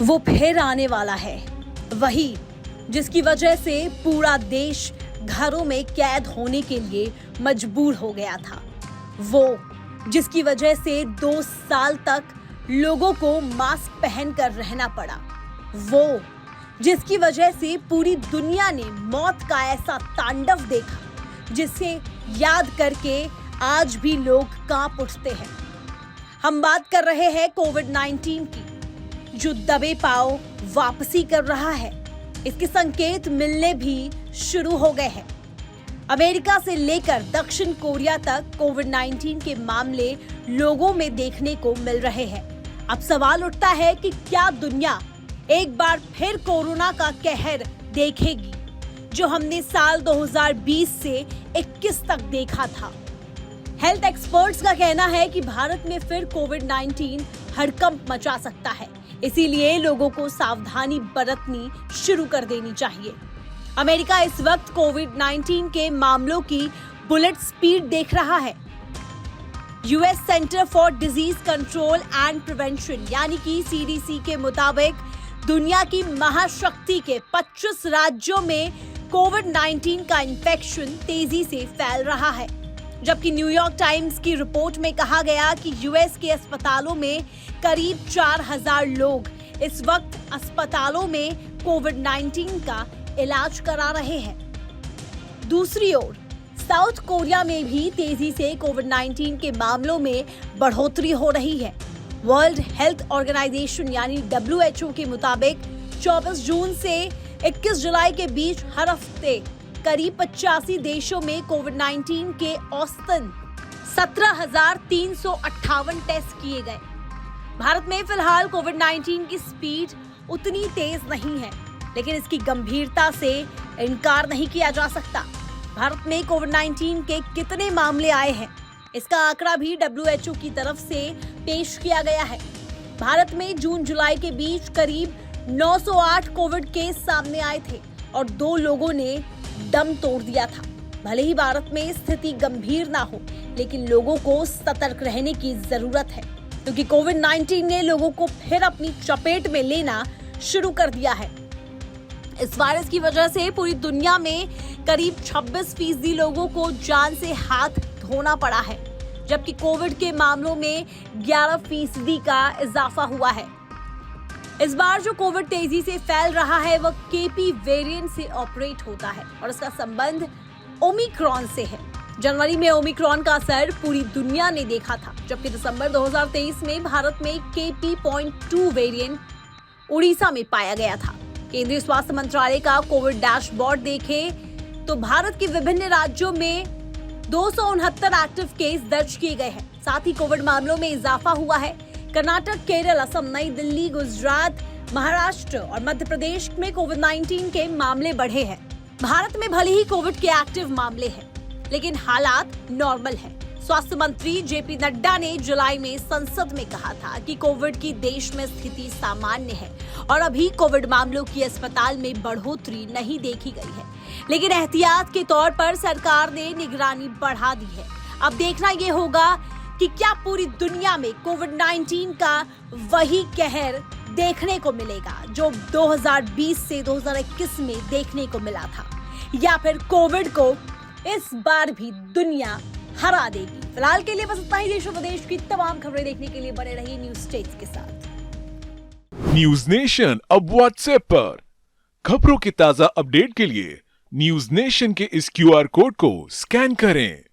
वो फिर आने वाला है, वही जिसकी वजह से पूरा देश घरों में कैद होने के लिए मजबूर हो गया था। वो जिसकी वजह से 2 साल तक लोगों को मास्क पहनकर रहना पड़ा। वो जिसकी वजह से पूरी दुनिया ने मौत का ऐसा तांडव देखा जिसे याद करके आज भी लोग कांप उठते हैं। हम बात कर रहे हैं कोविड-19 की, जो दबे पांव वापसी कर रहा है। इसके संकेत मिलने भी शुरू हो गए हैं। अमेरिका से लेकर दक्षिण कोरिया तक कोविड-19 के मामले लोगों में देखने को मिल रहे हैं। अब सवाल उठता है कि क्या दुनिया एक बार फिर कोरोना का कहर देखेगी, जो हमने साल 2020 से 21 तक देखा था। हेल्थ एक्सपर्ट्स का कहना है कि भारत में फिर कोविड-19 हड़कंप मचा सकता है, इसीलिए लोगों को सावधानी बरतनी शुरू कर देनी चाहिए। अमेरिका इस वक्त कोविड-19 के मामलों की बुलेट स्पीड देख रहा है। US centre for disease control and prevention यानी कि सीडीसी के मुताबिक दुनिया की महाशक्ति के 25 राज्यों में कोविड-19 का इन्फेक्शन तेजी से फैल रहा है। जबकि न्यूयॉर्क टाइम्स की रिपोर्ट में कहा गया कि यूएस के अस्पतालों में करीब 4000 लोग इस वक्त अस्पतालों में कोविड-19 का इलाज करा रहे हैं। दूसरी ओर साउथ कोरिया में भी तेजी से कोविड-19 के मामलों में बढ़ोतरी हो रही है। वर्ल्ड हेल्थ ऑर्गेनाइजेशन यानी WHO के मुताबिक 24 जून से 21 जुलाई के बीच हर हफ्ते करीब 85 देशों में कोविड-19 के औसतन 17,358 टेस्ट किए गए। भारत में फिलहाल कोविड-19 की स्पीड उतनी तेज नहीं है, लेकिन इसकी गंभीरता से इनकार नहीं किया जा सकता। भारत में कोविड-19 के कितने मामले आए हैं, इसका आंकड़ा भी WHO की तरफ से पेश किया गया है। भारत में जून जुलाई के बीच करीब 908 कोविड केस सामने आए थे और 2 लोगों ने दम तोड़ दिया था। भले ही भारत में स्थिति गंभीर ना हो, लेकिन लोगों को सतर्क रहने की जरूरत है, क्योंकि कोविड-19 ने लोगों को फिर अपनी चपेट में लेना शुरू कर दिया है। इस वायरस की वजह से पूरी दुनिया में करीब 26% लोगों को जान से हाथ धोना पड़ा है, जबकि कोविड के मामलों में 11% का इजाफा हुआ है। इस बार जो कोविड तेजी से फैल रहा है वह केपी वेरिएंट से ऑपरेट होता है और इसका संबंध ओमिक्रॉन से है। जनवरी में ओमिक्रॉन का असर पूरी दुनिया ने देखा था, जबकि दिसंबर 2023 में भारत में KP.2 वेरिएंट उड़ीसा में पाया गया था। केंद्रीय स्वास्थ्य मंत्रालय का कोविड डैशबोर्ड देखें तो भारत के विभिन्न राज्यों में 269 एक्टिव केस दर्ज किए गए हैं। साथ ही कोविड मामलों में इजाफा हुआ है। कर्नाटक, केरल, असम, नई दिल्ली, गुजरात, महाराष्ट्र और मध्य प्रदेश में कोविड-19 के मामले बढ़े हैं। भारत में भले ही कोविड के एक्टिव मामले हैं, लेकिन हालात नॉर्मल है। स्वास्थ्य मंत्री जेपी नड्डा ने जुलाई में संसद में कहा था कि कोविड की देश में स्थिति सामान्य है और अभी कोविड मामलों की अस्पताल में बढ़ोतरी नहीं देखी गई है, लेकिन एहतियात के तौर पर सरकार ने निगरानी बढ़ा दी है। अब देखना ये होगा कि क्या पूरी दुनिया में कोविड-19 का वही कहर देखने को मिलेगा जो 2020 से 2021 में देखने को मिला था, या फिर कोविड को इस बार भी दुनिया हरा देगी। फिलहाल के लिए बस इतना ही। देश और विदेश की तमाम खबरें देखने के लिए बने रहिए न्यूज स्टेट्स के साथ। न्यूज नेशन अब व्हाट्सएप पर खबरों की ताजा अपडेट के लिए न्यूज नेशन के इस QR कोड को स्कैन करें।